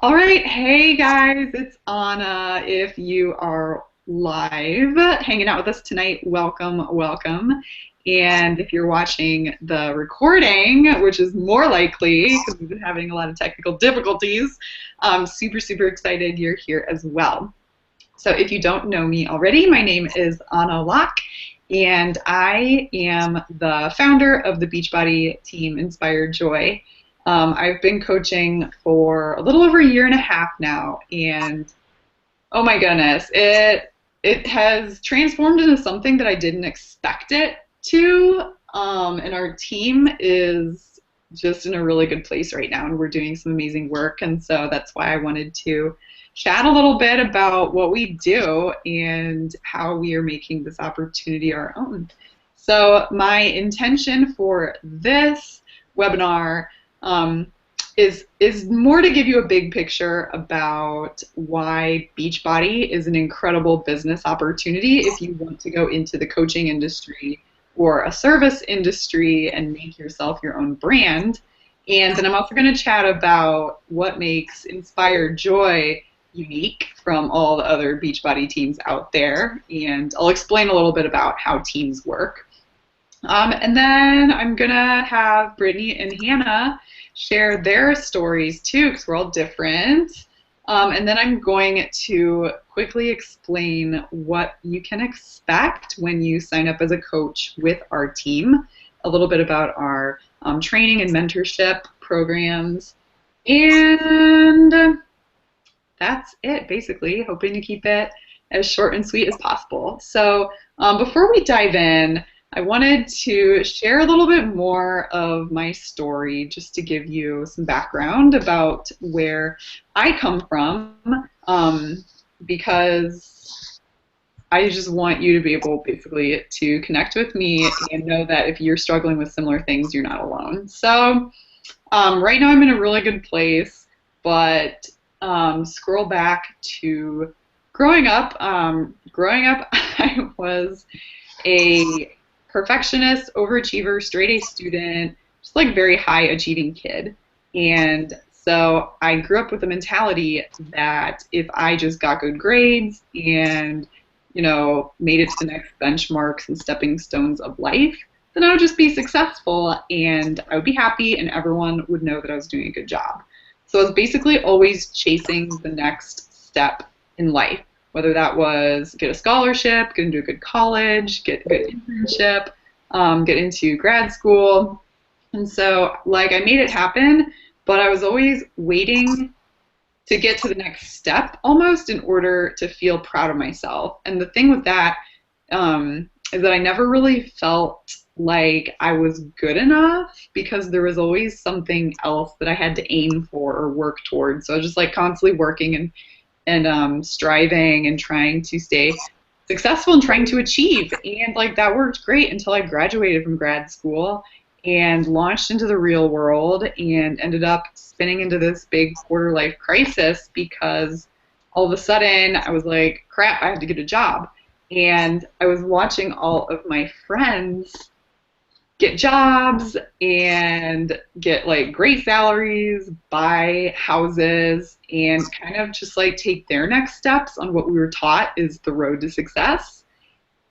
All right, hey guys, it's Anna. If you are live hanging out with us tonight, welcome, welcome. And if you're watching the recording, which is more likely because we've been having a lot of technical difficulties, I'm super, super excited you're here as well. So if you don't know me already, my name is Anna Locke, and I am the founder of the Beachbody team Inspired Joy. I've been coaching for a little over a year and a half now, and oh my goodness, it has transformed into something that I didn't expect it to. And our team is just in a really good place right now, and we're doing some amazing work. And so that's why I wanted to chat a little bit about what we do and how we are making this opportunity our own. So my intention for this webinar is more to give you a big picture about why Beachbody is an incredible business opportunity if you want to go into the coaching industry or a service industry and make yourself your own brand. And then I'm also going to chat about what makes Inspired Joy unique from all the other Beachbody teams out there, and I'll explain a little bit about how teams work. And then I'm going to have Brittany and Hannah share their stories too, because we're all different. And then I'm going to quickly explain what you can expect when you sign up as a coach with our team, a little bit about our training and mentorship programs, and that's it, basically, hoping to keep it as short and sweet as possible. So before we dive in, I wanted to share a little bit more of my story just to give you some background about where I come from, because I just want you to be able basically to connect with me and know that if you're struggling with similar things, you're not alone. So right now I'm in a really good place, but scroll back to growing up. I was a perfectionist, overachiever, straight A student, just like very high achieving kid. And so I grew up with the mentality that if I just got good grades and, made it to the next benchmarks and stepping stones of life, then I would just be successful and I would be happy and everyone would know that I was doing a good job. So I was basically always chasing the next step in life, whether that was get a scholarship, get into a good college, get a good internship, get into grad school. And so, I made it happen, but I was always waiting to get to the next step almost in order to feel proud of myself. And the thing with that is that I never really felt like I was good enough because there was always something else that I had to aim for or work towards. So I was just constantly working and striving and trying to stay successful and trying to achieve. And that worked great until I graduated from grad school and launched into the real world and ended up spinning into this big quarter life crisis because all of a sudden I was like, crap, I have to get a job. And I was watching all of my friends get jobs and get great salaries, buy houses, and kind of just take their next steps on what we were taught is the road to success.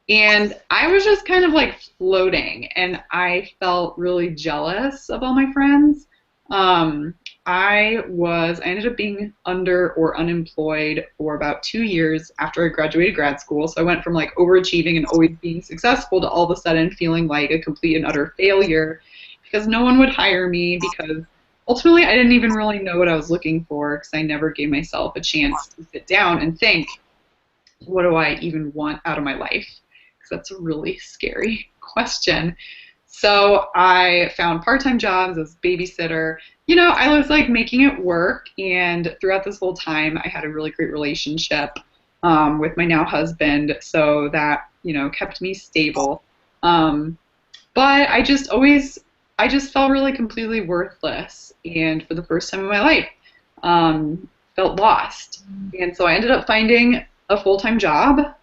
And I was just kind of floating, and I felt really jealous of all my friends. I ended up being under or unemployed for about 2 years after I graduated grad school. So I went from overachieving and always being successful to all of a sudden feeling like a complete and utter failure because no one would hire me because ultimately I didn't even really know what I was looking for because I never gave myself a chance to sit down and think, what do I even want out of my life? Because that's a really scary question. So I found part-time jobs as babysitter. I was making it work, and throughout this whole time I had a really great relationship with my now husband, so that kept me stable. But I just felt really completely worthless, and for the first time in my life felt lost. And so I ended up finding a full-time job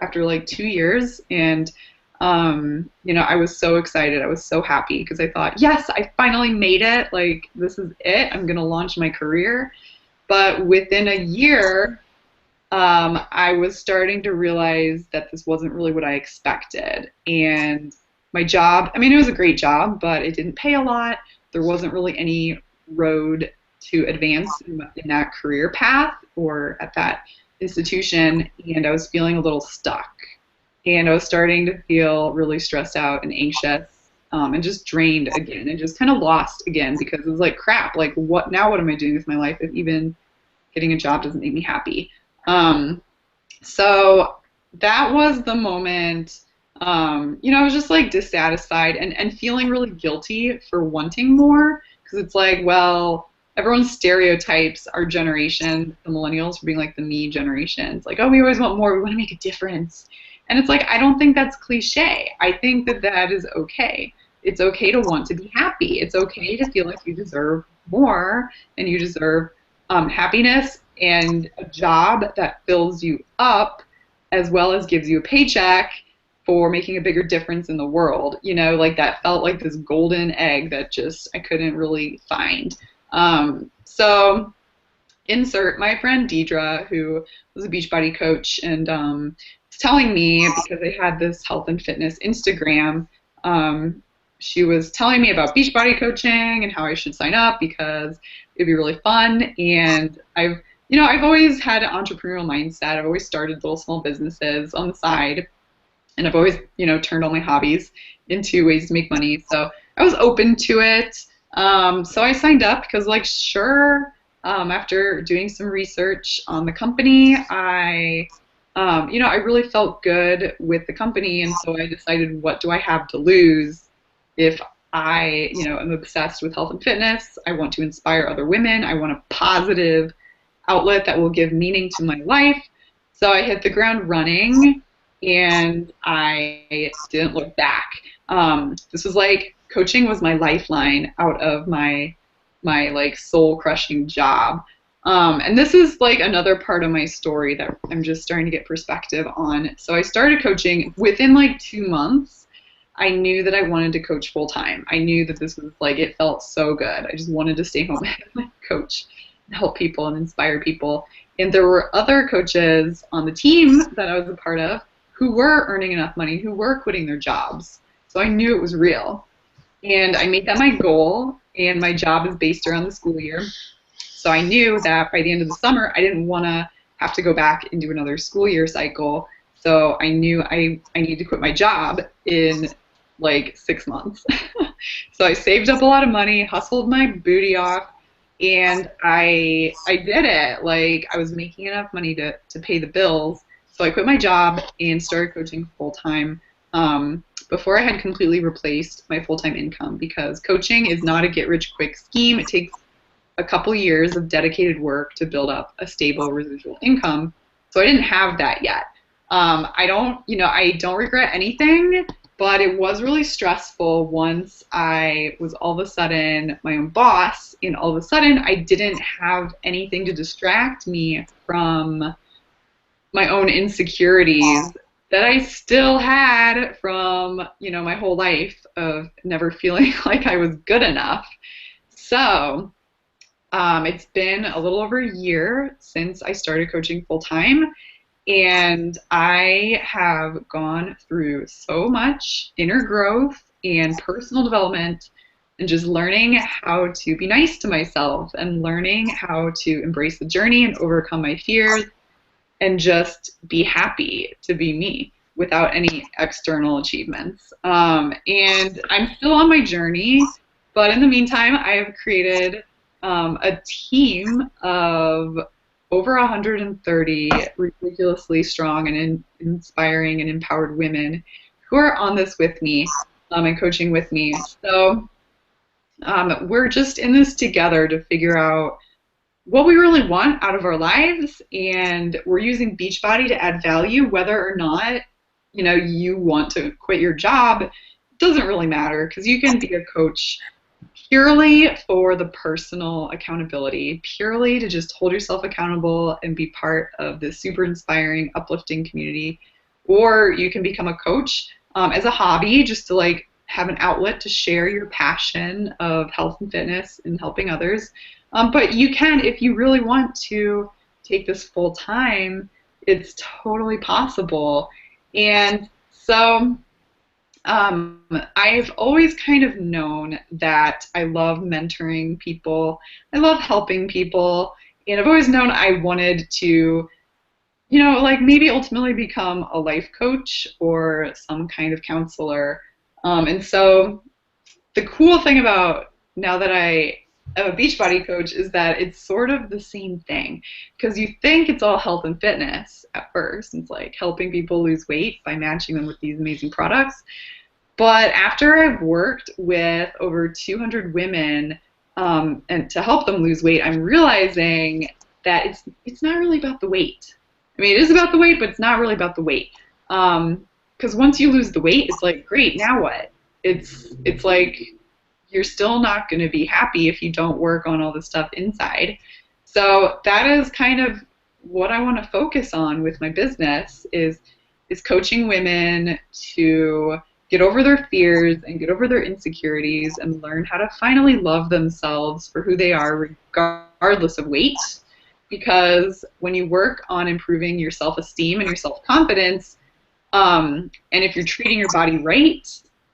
after 2 years, and I was so excited. I was so happy because I thought, yes, I finally made it. This is it. I'm going to launch my career. But within a year, I was starting to realize that this wasn't really what I expected. And my job, I mean, it was a great job, but it didn't pay a lot. There wasn't really any road to advance in that career path or at that institution. And I was feeling a little stuck. And I was starting to feel really stressed out and anxious, and just drained again and just kind of lost again because it was like, crap, like what now? What am I doing with my life if even getting a job doesn't make me happy? Um, so that was the moment, I was just like dissatisfied and feeling really guilty for wanting more because it's like, well, everyone stereotypes our generation, the millennials, for being like the me generation. It's like, oh, we always want more. We want to make a difference. And it's like, I don't think that's cliche. I think that that is okay. It's okay to want to be happy. It's okay to feel like you deserve more and you deserve happiness and a job that fills you up as well as gives you a paycheck for making a bigger difference in the world. Like that felt like this golden egg that just I couldn't really find. So insert my friend Deidre, who was a Beachbody coach, and was telling me because they had this health and fitness Instagram. She was telling me about Beachbody coaching and how I should sign up because it'd be really fun. And I've always had an entrepreneurial mindset. I've always started little small businesses on the side, and I've always, turned all my hobbies into ways to make money. So I was open to it. So I signed up because, like, sure. After doing some research on the company, I really felt good with the company, and so I decided, what do I have to lose if I, am obsessed with health and fitness? I want to inspire other women. I want a positive outlet that will give meaning to my life. So I hit the ground running, and I didn't look back. This was like, coaching was my lifeline out of my like soul crushing job. And this is like another part of my story that I'm just starting to get perspective on. So I started coaching within like 2 months. I knew that I wanted to coach full time. I knew that this was like, it felt so good. I just wanted to stay home and coach and help people and inspire people. And there were other coaches on the team that I was a part of who were earning enough money, who were quitting their jobs. So I knew it was real. And I made that my goal, and my job is based around the school year. So I knew that by the end of the summer, I didn't want to have to go back into another school year cycle. So I knew I needed to quit my job in like 6 months. So I saved up a lot of money, hustled my booty off, and I did it. Like, I was making enough money to pay the bills. So I quit my job and started coaching full time. Before I had completely replaced my full-time income, because coaching is not a get-rich-quick scheme. It takes a couple years of dedicated work to build up a stable residual income. So I didn't have that yet. I don't regret anything, but it was really stressful once I was all of a sudden my own boss, and all of a sudden I didn't have anything to distract me from my own insecurities that I still had from, my whole life of never feeling like I was good enough. So it's been a little over a year since I started coaching full time, and I have gone through so much inner growth and personal development, and just learning how to be nice to myself and learning how to embrace the journey and overcome my fears and just be happy to be me without any external achievements. And I'm still on my journey, but in the meantime, I have created a team of over 130 ridiculously strong and inspiring and empowered women who are on this with me and coaching with me. So we're just in this together to figure out what we really want out of our lives, and we're using Beachbody to add value. Whether or not you want to quit your job, it doesn't really matter, because you can be a coach purely for the personal accountability, purely to just hold yourself accountable and be part of this super inspiring, uplifting community. Or you can become a coach as a hobby, just to like have an outlet to share your passion of health and fitness and helping others. But you can, if you really want to take this full time, it's totally possible. And so I've always kind of known that I love mentoring people, I love helping people, and I've always known I wanted to, like maybe ultimately become a life coach or some kind of counselor. And so the cool thing about now that I am a Beachbody coach is that it's sort of the same thing, because you think it's all health and fitness at first. It's like helping people lose weight by matching them with these amazing products. But after I've worked with over 200 women and to help them lose weight, I'm realizing that it's not really about the weight. I mean, it is about the weight, but it's not really about the weight. Because once you lose the weight, it's like, great, now what? It's like you're still not going to be happy if you don't work on all the stuff inside. So that is kind of what I want to focus on with my business is coaching women to get over their fears and get over their insecurities and learn how to finally love themselves for who they are regardless of weight. Because when you work on improving your self-esteem and your self-confidence, and if you're treating your body right,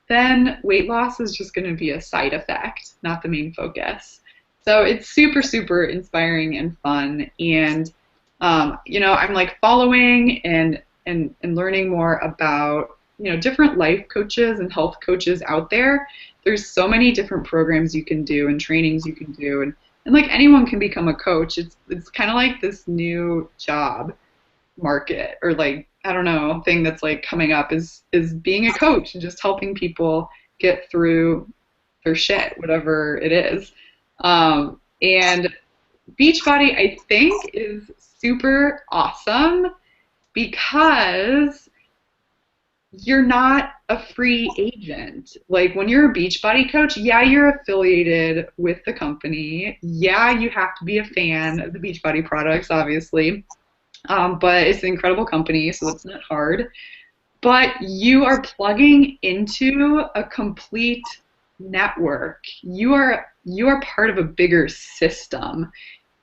then weight loss is just going to be a side effect, not the main focus. So it's super, super inspiring and fun. And, I'm like following and learning more about, different life coaches and health coaches out there. There's so many different programs you can do and trainings you can do. And like anyone can become a coach. It's kind of like this new job market, or like, I don't know, thing that's like coming up is being a coach and just helping people get through their shit, whatever it is. And Beachbody, I think, is super awesome because you're not a free agent. Like when you're a Beachbody coach, yeah, you're affiliated with the company. Yeah, you have to be a fan of the Beachbody products, obviously. But it's an incredible company, so it's not hard. But you are plugging into a complete network. You are part of a bigger system.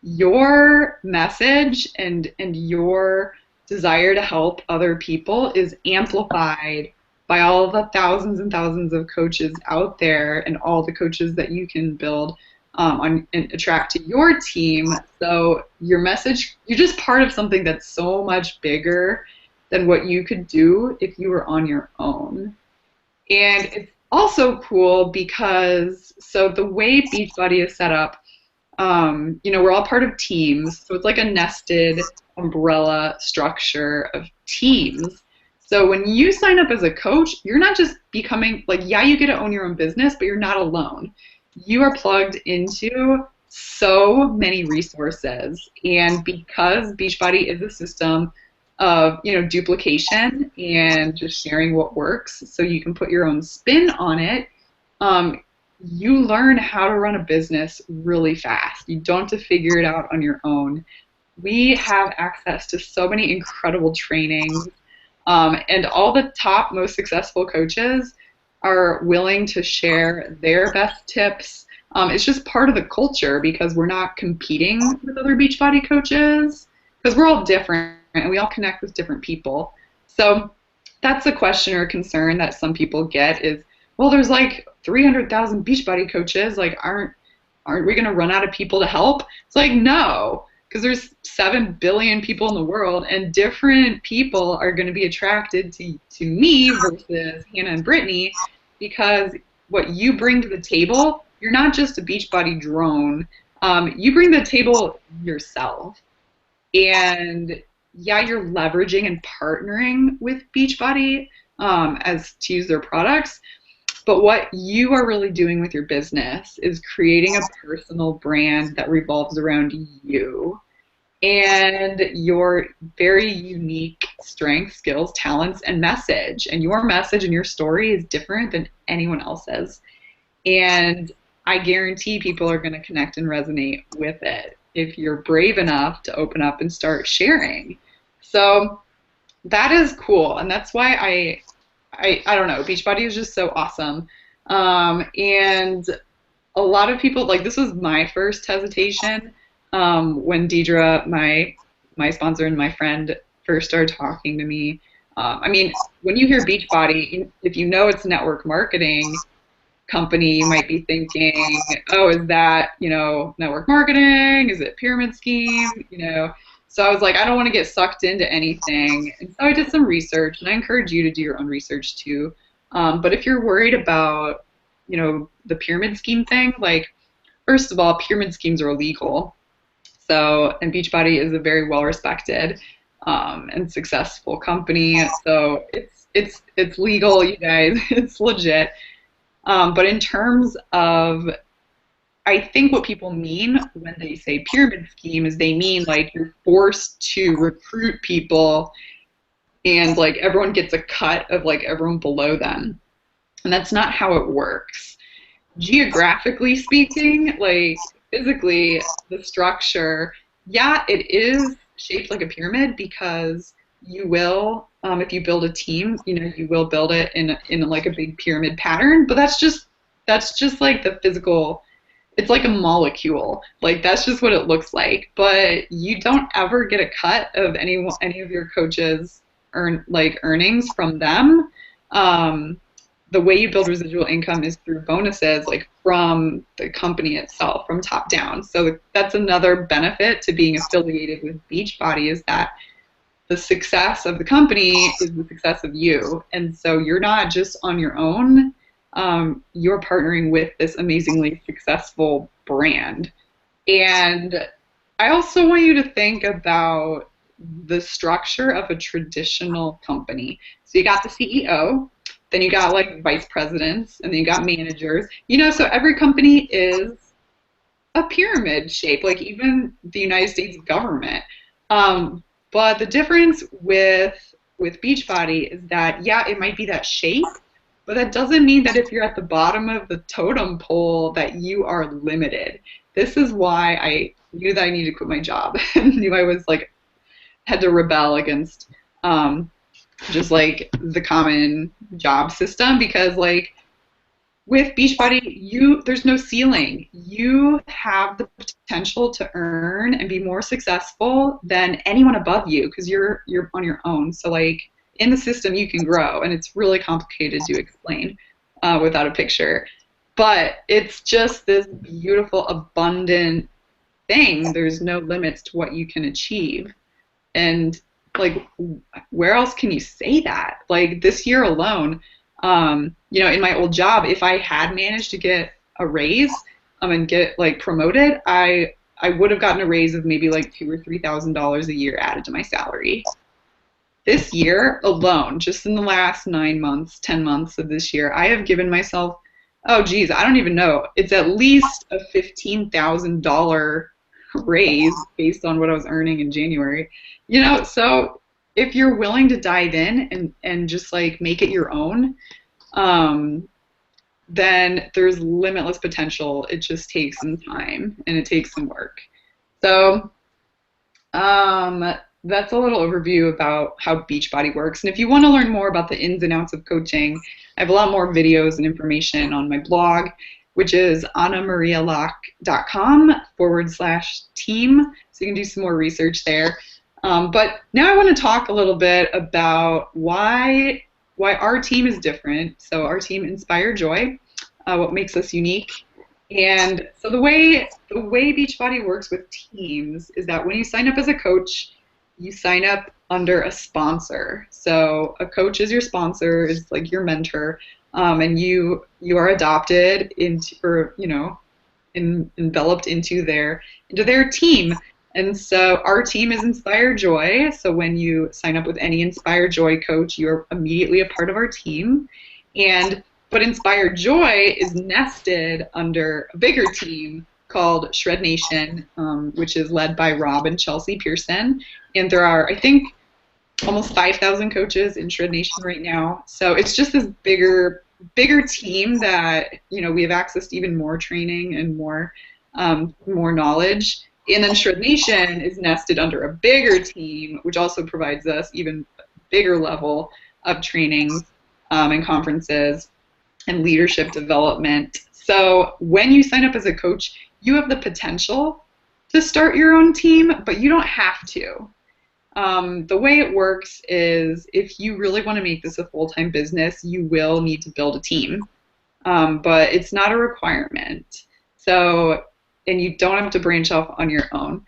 Your message and your desire to help other people is amplified by all the thousands and thousands of coaches out there and all the coaches that you can build and attract to your team. So your message, you're just part of something that's so much bigger than what you could do if you were on your own. And it's also cool because, so the way Beachbody is set up, we're all part of teams. So it's like a nested umbrella structure of teams. So when you sign up as a coach, you're not just becoming, like, yeah, you get to own your own business, but you're not alone. You are plugged into so many resources. And because Beachbody is a system of, duplication and just sharing what works so you can put your own spin on it, you learn how to run a business really fast. You don't have to figure it out on your own. We have access to so many incredible trainings, and all the top, most successful coaches are willing to share their best tips. It's just part of the culture because we're not competing with other Beachbody coaches because we're all different and we all connect with different people. So that's a question or concern that some people get is, well, there's like 300,000 Beachbody coaches. Like, aren't we going to run out of people to help? It's like, no, because there's 7 billion people in the world, and different people are going to be attracted to me versus Hannah and Brittany, because what you bring to the table, you're not just a Beachbody drone. You bring to the table yourself. And yeah, you're leveraging and partnering with Beachbody as to use their products. But what you are really doing with your business is creating a personal brand that revolves around you and your very unique strengths, skills, talents, and message. And your message and your story is different than anyone else's. And I guarantee people are going to connect and resonate with it if you're brave enough to open up and start sharing. So that is cool. And that's why I don't know, Beachbody is just so awesome. And a lot of people, like, this was my first hesitation when Deidre, my sponsor and my friend, first started talking to me. I mean, when you hear Beachbody, if you know it's network marketing company, you might be thinking, oh, is that, network marketing? Is it pyramid scheme? So I was like, I don't want to get sucked into anything. And so I did some research, and I encourage you to do your own research too. But if you're worried about, the pyramid scheme thing, like, first of all, pyramid schemes are illegal. So, and Beachbody is a very well respected and successful company. So it's legal, you guys. It's legit. But in terms of, I think what people mean when they say pyramid scheme is they mean like you're forced to recruit people and like everyone gets a cut of like everyone below them. And that's not how it works. Geographically speaking, like physically, the structure, yeah, it is shaped like a pyramid because you will, if you build a team, you will build it in like a big pyramid pattern. But that's just like the physical. It's like a molecule. Like that's just what it looks like. But you don't ever get a cut of any of your coaches earnings from them. The way you build residual income is through bonuses, like from the company itself, from top down. So that's another benefit to being affiliated with Beachbody is that the success of the company is the success of you. And so you're not just on your own. You're partnering with this amazingly successful brand. And I also want you to think about the structure of a traditional company. So you got the CEO, then you got like vice presidents, and then you got managers. So every company is a pyramid shape, like even the United States government. But the difference with Beachbody is that, yeah, it might be that shape, but that doesn't mean that if you're at the bottom of the totem pole that you are limited. This is why I knew that I needed to quit my job and knew I was like had to rebel against just like the common job system because like with Beachbody, there's no ceiling. You have the potential to earn and be more successful than anyone above you because you're on your own. So like in the system, you can grow, and it's really complicated to explain without a picture. But it's just this beautiful, abundant thing. There's no limits to what you can achieve. And like, where else can you say that? Like this year alone, in my old job, if I had managed to get a raise and get like promoted, I would have gotten a raise of maybe like $2,000 or $3,000 a year added to my salary. This year alone, just in the last 9 months, 10 months of this year, I have given myself, oh geez, I don't even know. It's at least a $15,000 raise based on what I was earning in January. So if you're willing to dive in and just like make it your own, then there's limitless potential. It just takes some time and it takes some work. So that's a little overview about how Beachbody works. And if you want to learn more about the ins and outs of coaching, I have a lot more videos and information on my blog, which is annamarialocke.com/team. So you can do some more research there. But now I want to talk a little bit about why our team is different. So our team Inspire Joy, what makes us unique. And so the way Beachbody works with teams is that when you sign up as a coach, you sign up under a sponsor. So a coach is your sponsor, is like your mentor, and you are adopted into, or enveloped into their team. And so our team is Inspire Joy. So when you sign up with any Inspire Joy coach, you're immediately a part of our team. But Inspire Joy is nested under a bigger team called Shred Nation, which is led by Rob and Chelsea Pearson. And there are, I think, almost 5,000 coaches in Shred Nation right now. So it's just this bigger team that, we have access to even more training and more knowledge. And then Shred Nation is nested under a bigger team, which also provides us even bigger level of trainings and conferences. and leadership development. So when you sign up as a coach, you have the potential to start your own team, but you don't have to. The way it works is if you really want to make this a full-time business, you will need to build a team, but it's not a requirement. So, and you don't have to branch off on your own.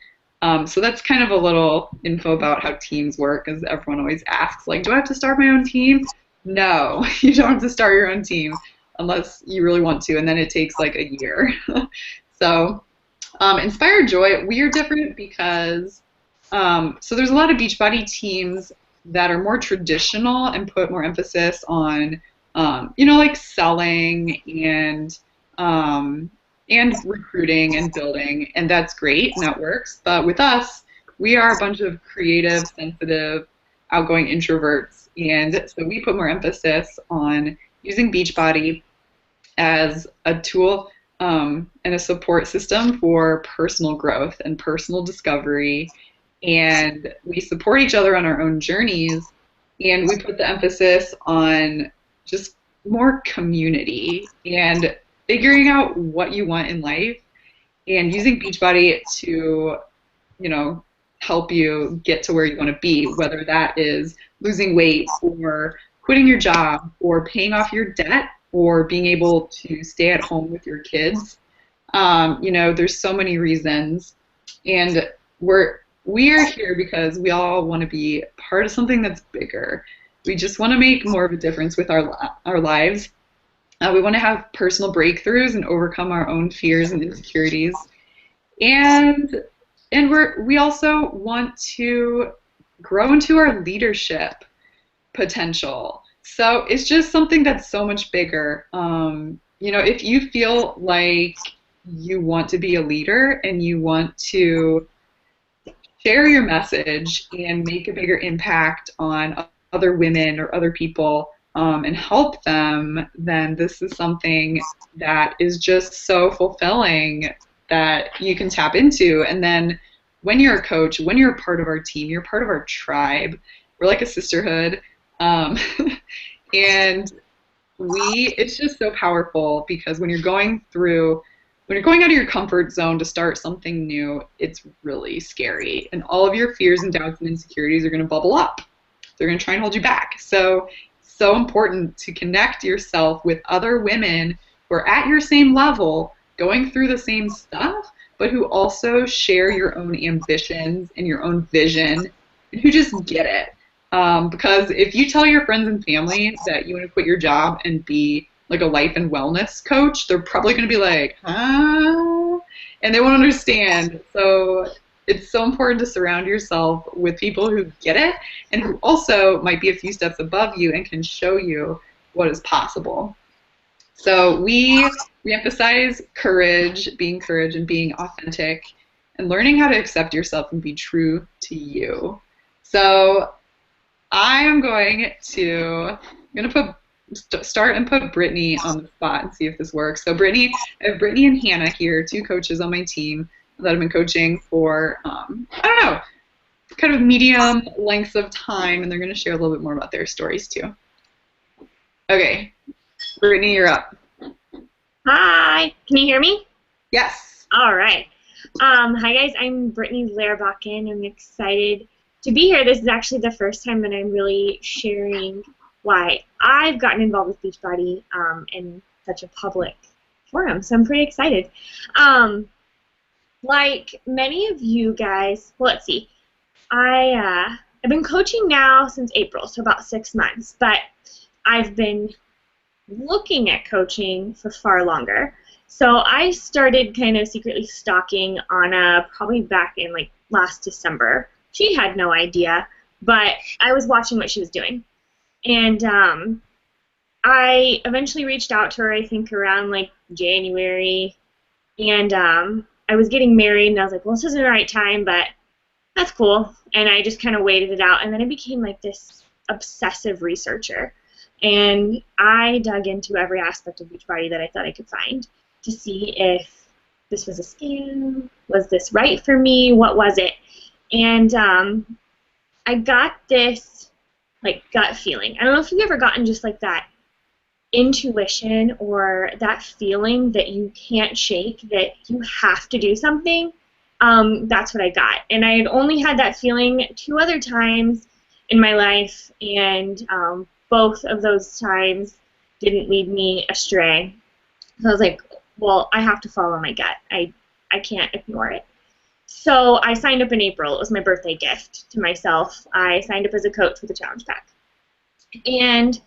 So that's kind of a little info about how teams work, because everyone always asks, like, do I have to start my own team? No, you don't have to start your own team unless you really want to, and then it takes like a year. So, Inspire Joy, we are different because so there's a lot of Beachbody teams that are more traditional and put more emphasis on, like selling and recruiting and building, and that's great and that works. But with us, we are a bunch of creative, sensitive, outgoing introverts, and so we put more emphasis on using Beachbody as a tool and a support system for personal growth and personal discovery. And we support each other on our own journeys, and we put the emphasis on just more community and figuring out what you want in life and using Beachbody to, help you get to where you want to be, whether that is losing weight or quitting your job or paying off your debt or being able to stay at home with your kids. There's so many reasons, and we are here because we all want to be part of something that's bigger. We just want to make more of a difference with our lives. We want to have personal breakthroughs and overcome our own fears and insecurities. And we also want to grow into our leadership potential. So it's just something that's so much bigger. If you feel like you want to be a leader and you want to share your message and make a bigger impact on other women or other people and help them, then this is something that is just so fulfilling that you can tap into. And then when you're a coach, when you're a part of our team, you're part of our tribe. We're like a sisterhood. And it's just so powerful, because when you're going out of your comfort zone to start something new, it's really scary. And all of your fears and doubts and insecurities are going to bubble up. They're going to try and hold you back. So important to connect yourself with other women who are at your same level, going through the same stuff, but who also share your own ambitions and your own vision, and who just get it. Because if you tell your friends and family that you want to quit your job and be like a life and wellness coach, they're probably going to be like, huh? And they won't understand. So it's so important to surround yourself with people who get it and who also might be a few steps above you and can show you what is possible. So we emphasize courage and being authentic and learning how to accept yourself and be true to you. So I'm going to start and put Brittany on the spot and see if this works. So I have Brittany and Hannah here, two coaches on my team that have been coaching for, kind of medium lengths of time, and they're going to share a little bit more about their stories too. Okay, Brittany, you're up. Hi, can you hear me? Yes. All right. Hi guys, I'm Brittany Lairbakken. I'm excited to be here. This is actually the first time that I'm really sharing why I've gotten involved with Beachbody in such a public forum, so I'm pretty excited. Like many of you guys, well, let's see. I've been coaching now since April, so about 6 months, but I've been looking at coaching for far longer. So I started kind of secretly stalking Anna probably back in like last December. She had no idea, but I was watching what she was doing. And I eventually reached out to her, I think around like January, and I was getting married, and I was like, well, this isn't the right time, but that's cool. And I just kind of waited it out, and then I became like this obsessive researcher. And I dug into every aspect of Beachbody that I thought I could find to see if this was a scam, was this right for me, what was it? And I got this like gut feeling. I don't know if you've ever gotten just like that intuition or that feeling that you can't shake, that you have to do something, that's what I got. And I had only had that feeling 2 other times in my life, and both of those times didn't lead me astray. So I was like, well, I have to follow my gut. I can't ignore it. So I signed up in April. It was my birthday gift to myself. I signed up as a coach with a challenge pack. And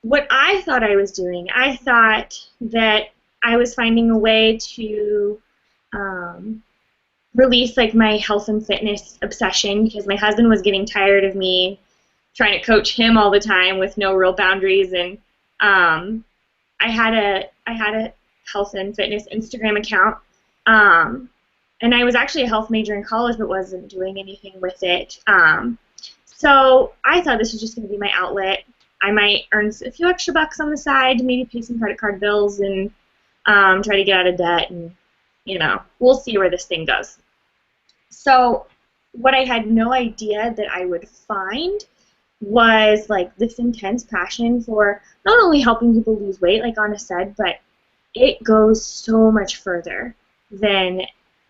what I thought I was doing, I thought that I was finding a way to um, release like my health and fitness obsession, because my husband was getting tired of me trying to coach him all the time with no real boundaries. And I had a health and fitness Instagram account, um, and I was actually a health major in college, but wasn't doing anything with it. So I thought this was just going to be my outlet. I might earn a few extra bucks on the side to maybe pay some credit card bills and try to get out of debt, and we'll see where this thing goes. So what I had no idea that I would find was like this intense passion for not only helping people lose weight, like Anna said, but it goes so much further than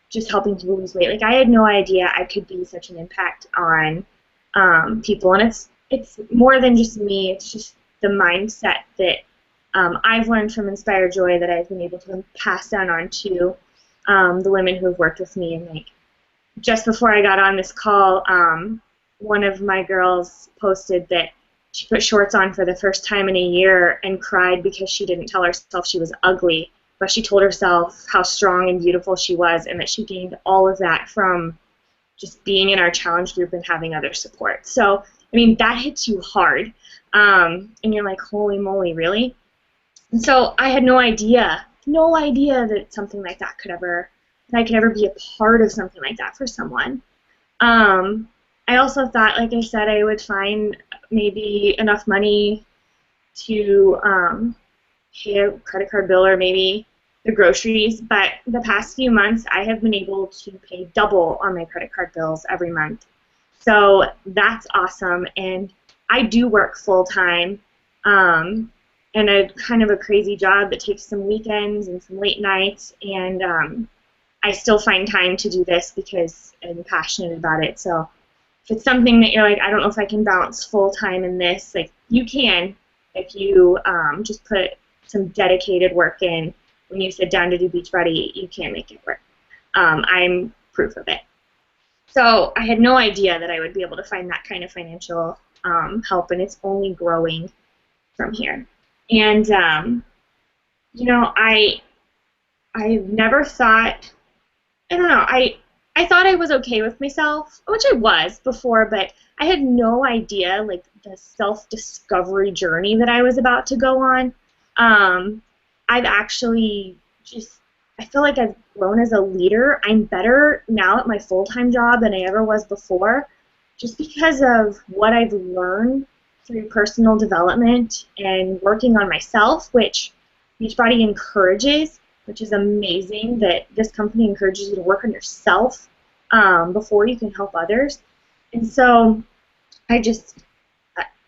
just helping people lose weight. Like I had no idea I could be such an impact on people, and it's more than just me. It's just the mindset that I've learned from Inspire Joy that I've been able to pass down on to the women who have worked with me. And like just before I got on this call, one of my girls posted that she put shorts on for the first time in a year and cried because she didn't tell herself she was ugly, but she told herself how strong and beautiful she was, and that she gained all of that from just being in our challenge group and having other support. So, I mean, that hits you hard, and you're like, holy moly, really? And so I had no idea that something like that that I could ever be a part of something like that for someone. Um, I also thought, like I said, I would find maybe enough money to pay a credit card bill or maybe the groceries, but the past few months I have been able to pay double on my credit card bills every month. So that's awesome, and I do work full time, and a kind of a crazy job that takes some weekends and some late nights, and I still find time to do this because I'm passionate about it. So if it's something that you're like, I don't know if I can balance full time in this, like you can if you just put some dedicated work in. When you sit down to do Beachbody, you can make it work. I'm proof of it. So I had no idea that I would be able to find that kind of financial help, and it's only growing from here. And I never thought, I don't know, I thought I was okay with myself, which I was before, but I had no idea like the self-discovery journey that I was about to go on. I've actually just, I feel like I've grown as a leader. I'm better now at my full-time job than I ever was before, just because of what I've learned through personal development and working on myself, which Beachbody encourages, which is amazing that this company encourages you to work on yourself before you can help others. And so I just,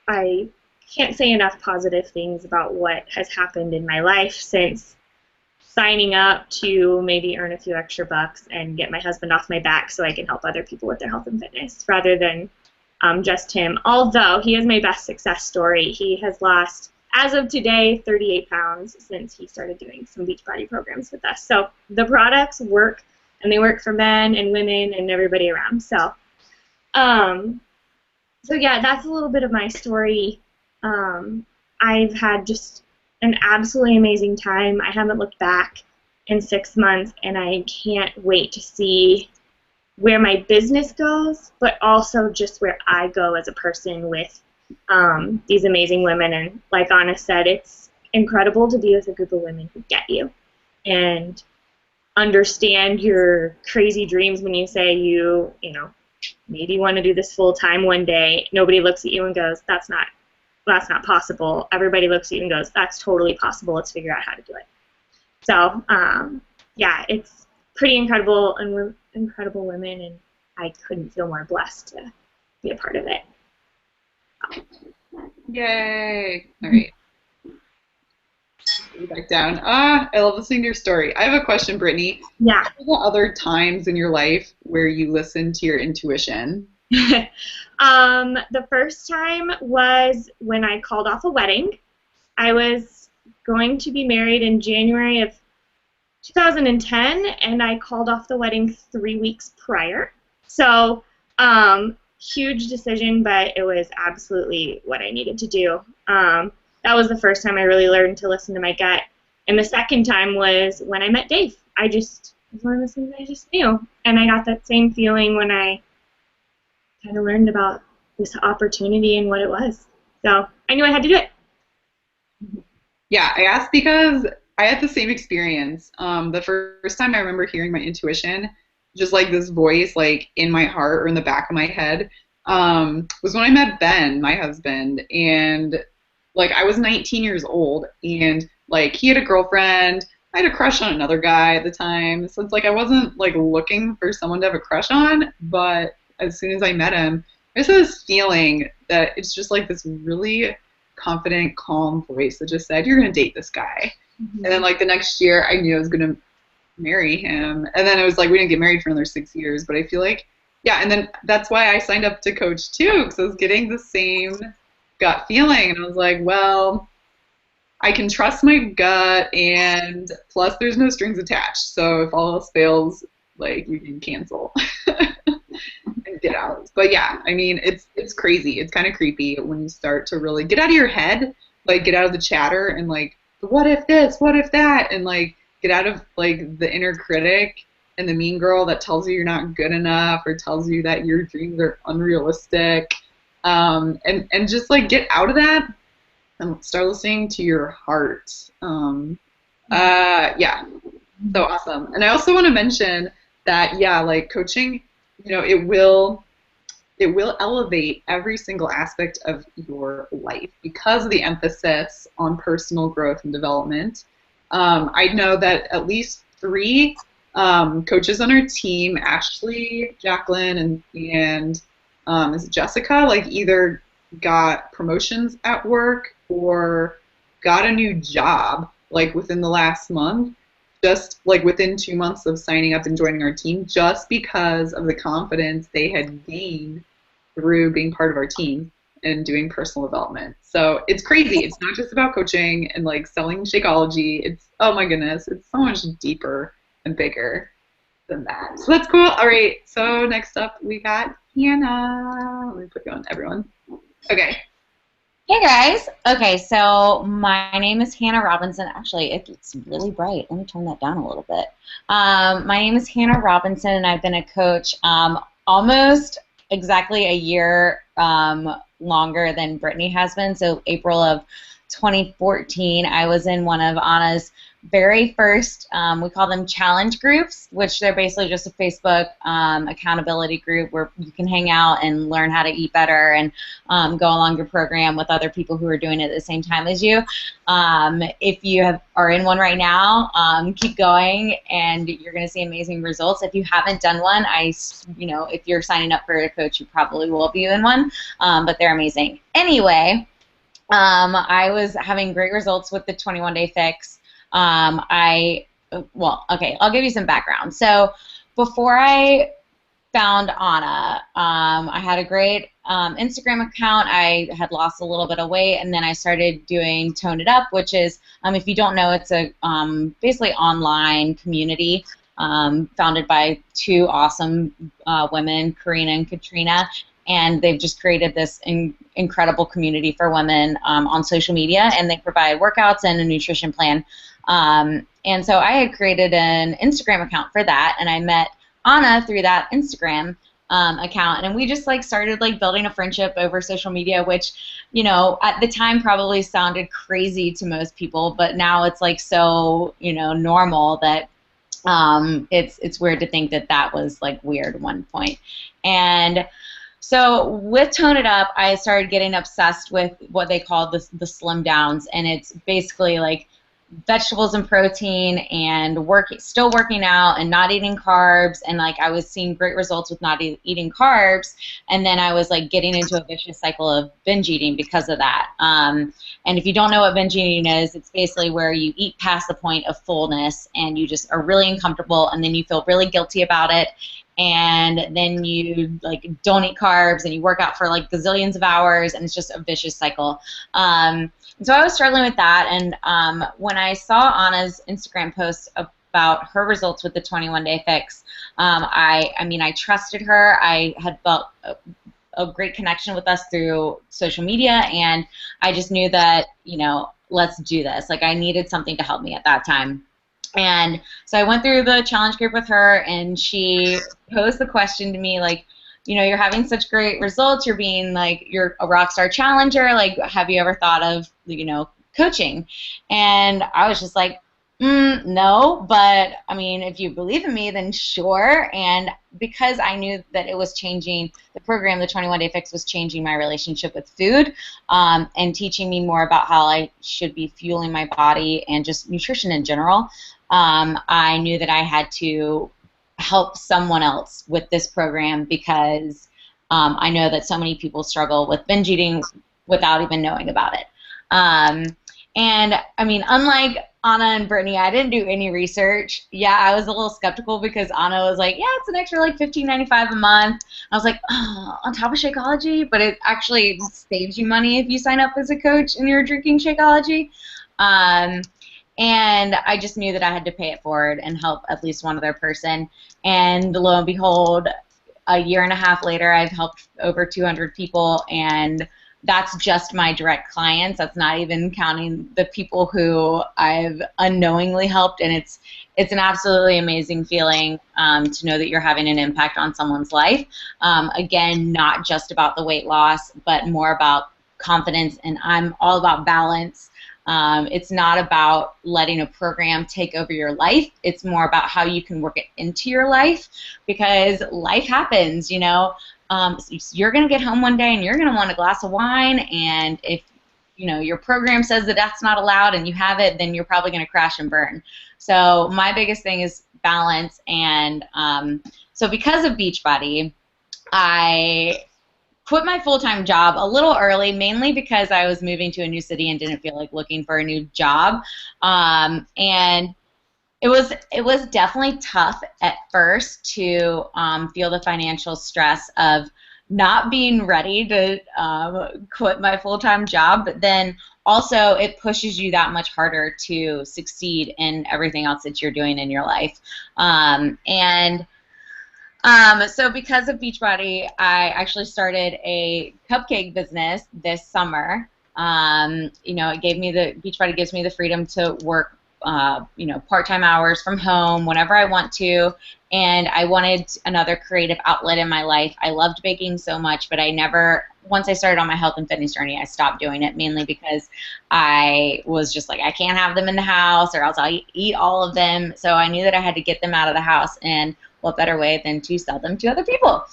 I can't say enough positive things about what has happened in my life since signing up to maybe earn a few extra bucks and get my husband off my back so I can help other people with their health and fitness rather than just him. Although he is my best success story. He has lost, as of today, 38 pounds since he started doing some Beachbody programs with us. So the products work, and they work for men and women and everybody around. So, yeah, that's a little bit of my story. I've had just an absolutely amazing time. I haven't looked back in 6 months, and I can't wait to see where my business goes, but also just where I go as a person with these amazing women. And like Anna said, it's incredible to be with a group of women who get you and understand your crazy dreams when you say you maybe want to do this full time one day. Nobody looks at you and goes, that's not possible. Everybody looks at you and goes, that's totally possible. Let's figure out how to do it. So yeah, it's pretty incredible, and we're incredible women, and I couldn't feel more blessed to be a part of it. Yay! All right. Back down. Ah, I love listening to your story. I have a question, Brittany. Yeah. What are the other times in your life where you listen to your intuition? The first time was when I called off a wedding. I was going to be married in January of 2010, and I called off the wedding 3 weeks prior. So, huge decision, but it was absolutely what I needed to do. That was the first time I really learned to listen to my gut. And the second time was when I met Dave. It was one of those things I just knew. And I got that same feeling when I kind of learned about this opportunity and what it was. So I knew I had to do it. Yeah, I asked because I had the same experience. The first time I remember hearing my intuition, just like this voice, like in my heart or in the back of my head, was when I met Ben, my husband, and like I was 19 years old, and like he had a girlfriend. I had a crush on another guy at the time, so it's like I wasn't like looking for someone to have a crush on, but as soon as I met him, I just had this feeling that it's just like this really confident, calm voice that just said, "You're gonna date this guy." Mm-hmm. And then like the next year, I knew I was gonna marry him. And then it was like we didn't get married for another 6 years, but I feel like yeah. And then that's why I signed up to coach too, because I was getting the same gut feeling, and I was like, well, I can trust my gut, and plus there's no strings attached. So if all else fails, like you can cancel and get out. But yeah, I mean, it's crazy. It's kind of creepy when you start to really get out of your head, like get out of the chatter and like, what if this, what if that, and like get out of like the inner critic and the mean girl that tells you you're not good enough or tells you that your dreams are unrealistic, and just like get out of that and start listening to your heart. Yeah, so awesome. And I also want to mention that yeah, like coaching, it will elevate every single aspect of your life because of the emphasis on personal growth and development. I know that at least three coaches on our team, Ashley, Jacqueline, and is it Jessica, like either got promotions at work or got a new job like within the last month, just like within 2 months of signing up and joining our team, just because of the confidence they had gained through being part of our team and doing personal development. So it's crazy. It's not just about coaching and like selling Shakeology. It's, oh my goodness, it's so much deeper and bigger than that. So that's cool. All right. So next up we got Hannah. Let me put you on, everyone. Okay. Hey guys. Okay, so my name is Hannah Robinson. Actually, it's really bright. Let me turn that down a little bit. My name is Hannah Robinson, and I've been a coach almost exactly a year longer than Brittany has been. So April of 2014, I was in one of Anna's very first, we call them challenge groups, which they're basically just a Facebook accountability group where you can hang out and learn how to eat better and go along your program with other people who are doing it at the same time as you. If you are in one right now, keep going, and you're going to see amazing results. If you haven't done one, if you're signing up for a coach, you probably will be in one, but they're amazing. Anyway, I was having great results with the 21-day fix. Okay, I'll give you some background. So before I found Anna, I had a great Instagram account. I had lost a little bit of weight, and then I started doing Tone It Up, which is, if you don't know, it's a basically online community founded by two awesome women, Karina and Katrina, and they've just created this incredible community for women on social media, and they provide workouts and a nutrition plan. And so I had created an Instagram account for that, and I met Anna through that Instagram account, and we just like started like building a friendship over social media, which, at the time probably sounded crazy to most people, but now it's like so, normal that it's weird to think that that was like weird at one point. And so with Tone It Up, I started getting obsessed with what they call the slim downs, and it's basically like vegetables and protein and still working out and not eating carbs, and like I was seeing great results with not eating carbs, and then I was like getting into a vicious cycle of binge eating because of that. And if you don't know what binge eating is, it's basically where you eat past the point of fullness and you just are really uncomfortable, and then you feel really guilty about it, and then you like don't eat carbs and you work out for like gazillions of hours, and it's just a vicious cycle. And so I was struggling with that, and when I saw Anna's Instagram post about her results with the 21-day fix, I trusted her. I had felt a great connection with us through social media, and I just knew that, let's do this. Like, I needed something to help me at that time. And so I went through the challenge group with her, and she posed the question to me, like, you're having such great results, you're a rock star challenger, like, have you ever thought of, coaching? And I was just like, no, but I mean, if you believe in me, then sure. And because I knew that it was changing, the program, the 21-day fix, was changing my relationship with food, and teaching me more about how I should be fueling my body and just nutrition in general, I knew that I had to help someone else with this program, because I know that so many people struggle with binge eating without even knowing about it. And I mean, unlike Anna and Brittany, I didn't do any research. Yeah, I was a little skeptical because Anna was like, yeah, it's an extra like $15.95 a month. I was like, oh, on top of Shakeology? But it actually saves you money if you sign up as a coach and you're drinking Shakeology. And I just knew that I had to pay it forward and help at least one other person. And lo and behold, a year and a half later, I've helped over 200 people, and that's just my direct clients. That's not even counting the people who I've unknowingly helped, and it's an absolutely amazing feeling to know that you're having an impact on someone's life. Again, not just about the weight loss, but more about confidence, and I'm all about balance. It's not about letting a program take over your life. It's more about how you can work it into your life, because life happens, you're going to get home one day and you're going to want a glass of wine, and if your program says that that's not allowed and you have it, then you're probably going to crash and burn. So my biggest thing is balance, and so because of Beachbody, I quit my full-time job a little early, mainly because I was moving to a new city and didn't feel like looking for a new job. And it was definitely tough at first to feel the financial stress of not being ready to quit my full-time job, but then also it pushes you that much harder to succeed in everything else that you're doing in your life. So because of Beachbody, I actually started a cupcake business this summer. Beachbody gives me the freedom to work, part-time hours from home whenever I want to, and I wanted another creative outlet in my life. I loved baking so much, but once I started on my health and fitness journey, I stopped doing it, mainly because I was just like, I can't have them in the house or else I'll eat all of them. So I knew that I had to get them out of the house, and what better way than to sell them to other people?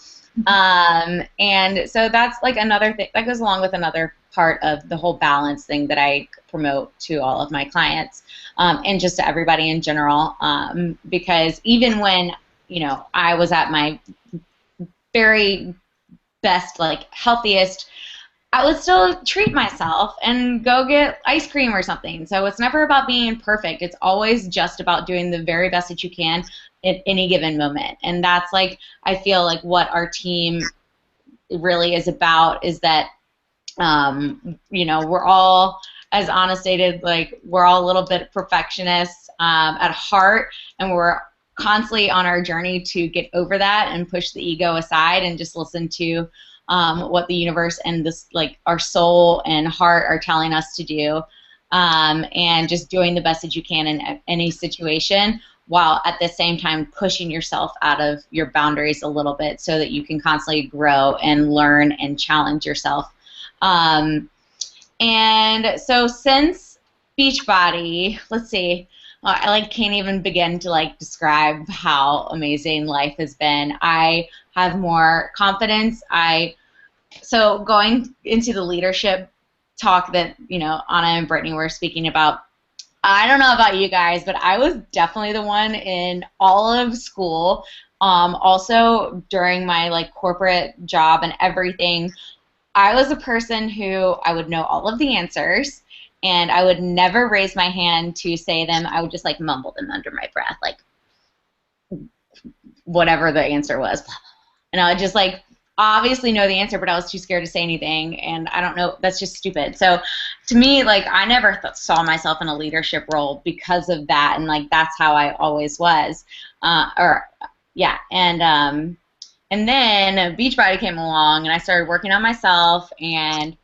And so that's like another thing that goes along with another part of the whole balance thing that I promote to all of my clients, and just to everybody in general, because even when I was at my very best, like healthiest, I would still treat myself and go get ice cream or something. So it's never about being perfect. It's always just about doing the very best that you can at any given moment. And that's like, I feel like what our team really is about is that, we're all, as Anna stated, like, we're all a little bit perfectionists at heart, and we're constantly on our journey to get over that and push the ego aside and just listen to what the universe and this, like, our soul and heart are telling us to do, and just doing the best that you can in any situation, while at the same time pushing yourself out of your boundaries a little bit so that you can constantly grow and learn and challenge yourself. And so since Beachbody, let's see, I can't even begin to describe how amazing life has been. I have more confidence. So going into the leadership talk that Anna and Brittany were speaking about, I don't know about you guys, but I was definitely the one in all of school. Also during my like corporate job and everything, I was a person who I would know all of the answers, and I would never raise my hand to say them. I would just like mumble them under my breath, like whatever the answer was. And I would just like obviously know the answer, but I was too scared to say anything. And I don't know, that's just stupid. So to me, like I never saw myself in a leadership role because of that. And like that's how I always was. Yeah. And then Beachbody came along, and I started working on myself and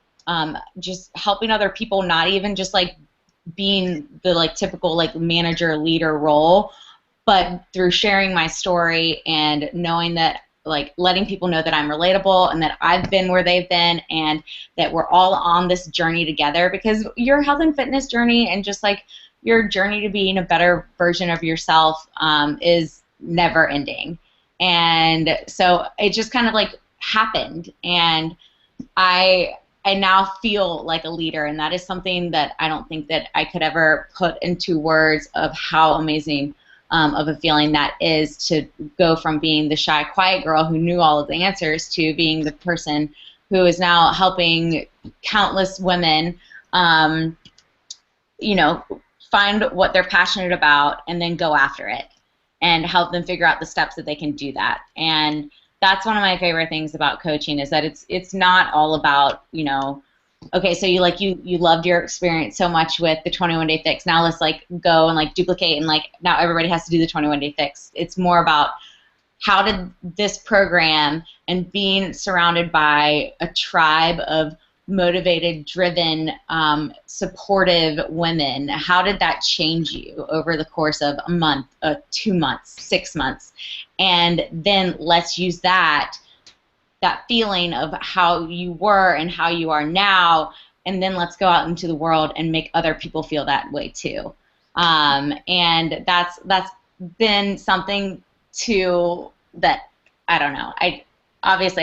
just helping other people, not even just like being the like typical like manager leader role, but through sharing my story and knowing that like letting people know that I'm relatable and that I've been where they've been and that we're all on this journey together, because your health and fitness journey and just like your journey to being a better version of yourself is never ending. And so it just kind of like happened, and I now feel like a leader, and that is something that I don't think that I could ever put into words of how amazing of a feeling that is, to go from being the shy, quiet girl who knew all of the answers to being the person who is now helping countless women, you know, find what they're passionate about and then go after it and help them figure out the steps that they can do that. And that's one of my favorite things about coaching, is that it's not all about, you know, okay, so you loved your experience so much with the 21-day fix. Now let's like go and like duplicate, and like now everybody has to do the 21-day fix. It's more about how did this program and being surrounded by a tribe of motivated, driven, supportive women, how did that change you over the course of a month, 2 months, 6 months? And then let's use that feeling of how you were and how you are now, and then let's go out into the world and make other people feel that way too. And that's been something too that I don't know. I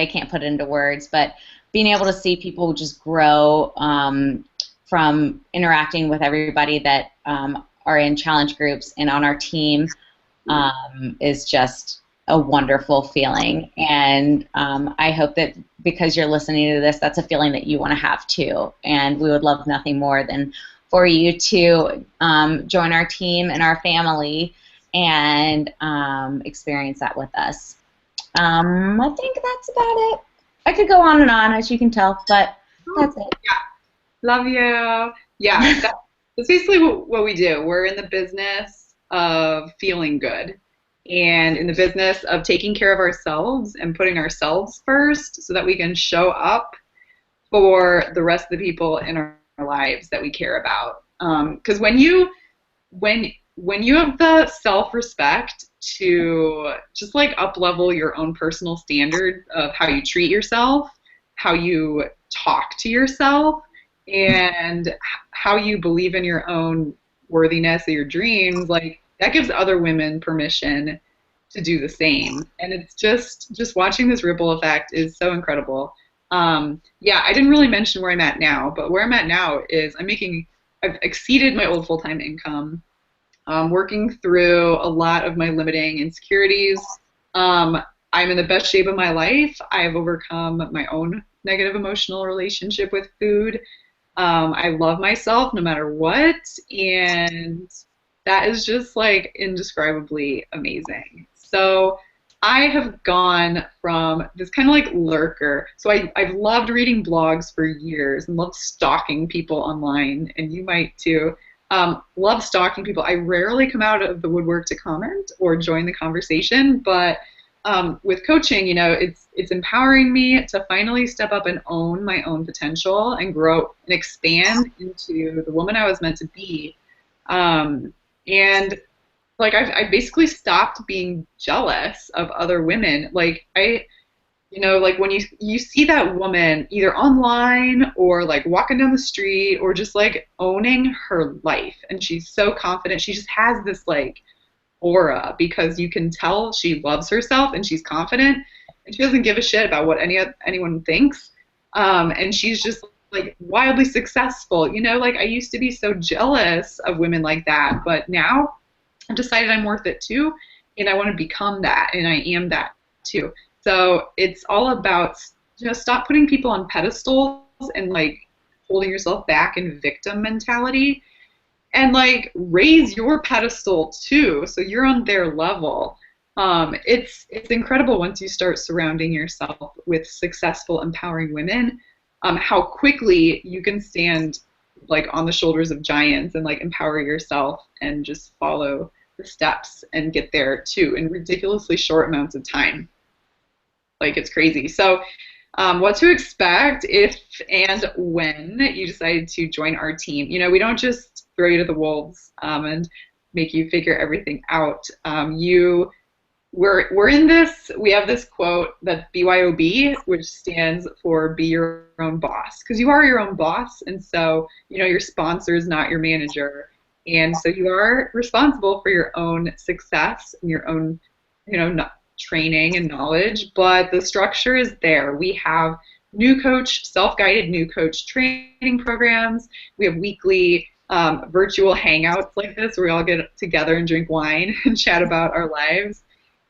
can't put it into words, but being able to see people just grow from interacting with everybody that are in challenge groups and on our team is just a wonderful feeling. And I hope that because you're listening to this, that's a feeling that you want to have too. And we would love nothing more than for you to join our team and our family and experience that with us. I think that's about it. I could go on and on, as you can tell, but that's it. Yeah, love you. Yeah, that's basically what we do. We're in the business of feeling good, and in the business of taking care of ourselves and putting ourselves first so that we can show up for the rest of the people in our lives that we care about. Because when you have the self-respect to just like up-level your own personal standard of how you treat yourself, how you talk to yourself, and how you believe in your own worthiness of your dreams, like that gives other women permission to do the same. And it's just watching this ripple effect is so incredible. Yeah, I didn't really mention where I'm at now, but where I'm at now is I've exceeded my old full-time income. Working through a lot of my limiting insecurities. I'm in the best shape of my life. I've overcome my own negative emotional relationship with food. I love myself no matter what, and that is just like indescribably amazing. So I have gone from this kind of like lurker. So I've loved reading blogs for years and loved stalking people online, and you might too. Love stalking people. I rarely come out of the woodwork to comment or join the conversation, but with coaching, you know, it's empowering me to finally step up and own my own potential and grow and expand into the woman I was meant to be. And like I basically stopped being jealous of other women. Like you know, like when you see that woman either online or like walking down the street or just like owning her life, and she's so confident, she just has this like aura because you can tell she loves herself and she's confident and she doesn't give a shit about what anyone thinks, and she's just like wildly successful. You know, like I used to be so jealous of women like that, but now I've decided I'm worth it too, and I want to become that, and I am that too. So it's all about just stop putting people on pedestals and like holding yourself back in victim mentality, and like raise your pedestal too, so you're on their level. It's incredible once you start surrounding yourself with successful, empowering women, how quickly you can stand like on the shoulders of giants and like empower yourself and just follow the steps and get there too in ridiculously short amounts of time. Like it's crazy. So what to expect if and when you decide to join our team. You know, we don't just throw you to the wolves and make you figure everything out. We're in this. We have this quote that BYOB, which stands for be your own boss, because you are your own boss, and so you know your sponsor is not your manager, and so you are responsible for your own success and your own, you know, training and knowledge. But the structure is there. We have new coach, self-guided new coach training programs. We have weekly virtual hangouts like this where we all get together and drink wine and chat about our lives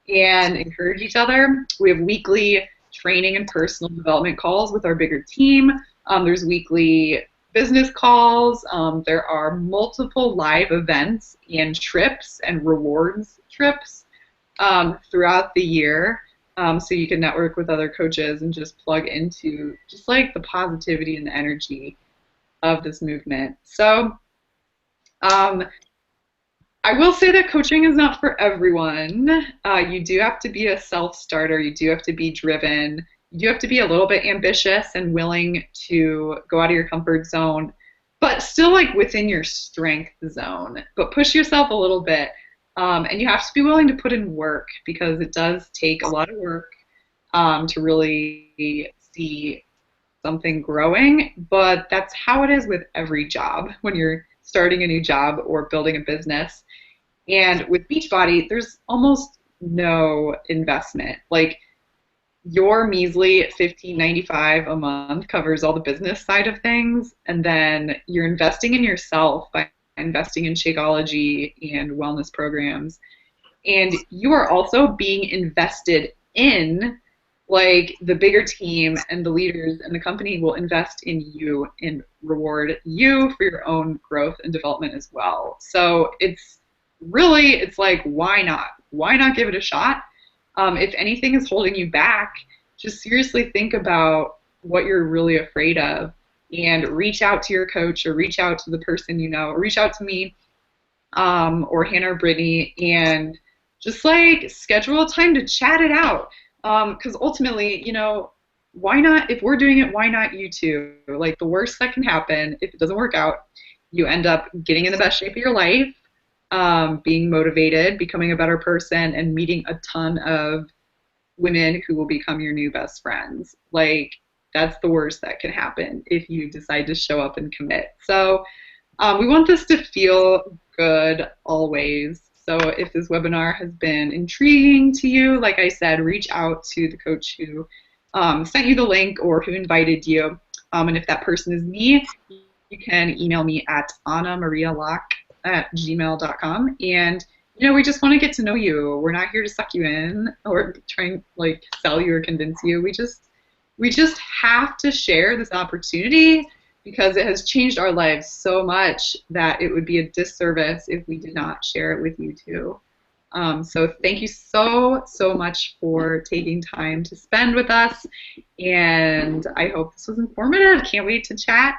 and encourage each other. We have weekly training and personal development calls with our bigger team. There's weekly business calls. There are multiple live events and trips and rewards trips throughout the year. So you can network with other coaches and just plug into just like the positivity and the energy of this movement. So I will say that coaching is not for everyone. You do have to be a self-starter. You do have to be driven. You do have to be a little bit ambitious and willing to go out of your comfort zone, but still like within your strength zone. But push yourself a little bit. And you have to be willing to put in work, because it does take a lot of work to really see something growing. But that's how it is with every job when you're starting a new job or building a business. And with Beachbody, there's almost no investment. Like your measly $15.95 a month covers all the business side of things, and then you're investing in yourself by investing in Shakeology and wellness programs. And you are also being invested in, like the bigger team and the leaders and the company will invest in you and reward you for your own growth and development as well. So it's like, why not? Why not give it a shot? If anything is holding you back, just seriously think about what you're really afraid of and reach out to your coach or reach out to the person you know, or reach out to me or Hannah or Brittany, and just like schedule a time to chat it out. Because ultimately, you know, why not? If we're doing it, why not you too? Like the worst that can happen if it doesn't work out, you end up getting in the best shape of your life, being motivated, becoming a better person, and meeting a ton of women who will become your new best friends. Like that's the worst that can happen if you decide to show up and commit. So we want this to feel good always. So if this webinar has been intriguing to you, like I said, reach out to the coach who sent you the link or who invited you. And if that person is me, you can email me at annamarialocke@gmail.com. And, you know, we just want to get to know you. We're not here to suck you in or try and like sell you or convince you. We just have to share this opportunity because it has changed our lives so much that it would be a disservice if we did not share it with you too. So thank you so much for taking time to spend with us, and I hope this was informative. Can't wait to chat.